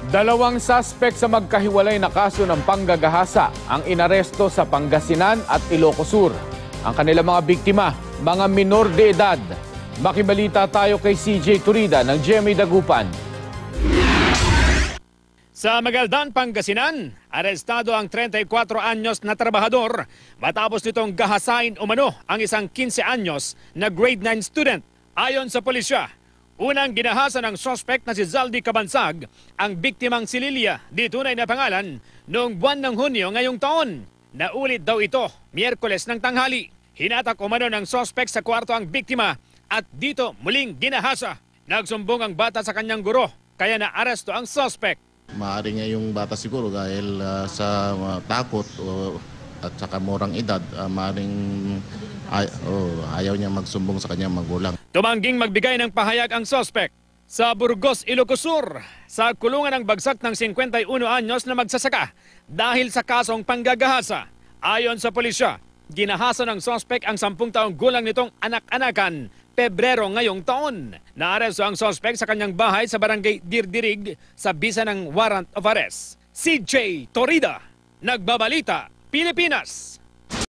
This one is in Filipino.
Dalawang suspect sa magkahiwalay na kaso ng panggagahasa ang inaresto sa Pangasinan at Ilocos Sur. Ang kanilang mga biktima, mga minor de edad. Makibalita tayo kay CJ Turida ng GMA Dagupan. Sa Magaldan, Pangasinan, arestado ang 34 anyos na trabahador matapos nitong gahasain umano ang isang 15 anyos na grade 9 student. Ayon sa pulisya, unang ginahasa ng suspect na si Zaldi Cabansag ang biktimang si Lilia, di tunay na pangalan, noong buwan ng Hunyo ngayong taon. Naulit daw ito, Miyerkules ng tanghali. Hinatak umano ng suspect sa kwarto ang biktima at dito muling ginahasa. Nagsumbong ang bata sa kanyang guro, kaya naaresto ang suspect. Maaari nga yung bata siguro dahil sa takot at saka murang edad, maaaring ayaw niya magsumbong sa kanyang magulang. Tumangging magbigay ng pahayag ang suspect. Sa Burgos, Ilocos Sur, sa kulungan ng bagsak ng 51 anyos na magsasaka dahil sa kasong panggagahasa. Ayon sa pulisya, ginahasa ng suspect ang 10 taong gulang nitong anak-anakan Pebrero ngayong taon. Naaresto ang suspect sa kanyang bahay sa barangay Dirdirig sa bisa ng warrant of arrest. CJ Torida, Nagbabalita, Pilipinas.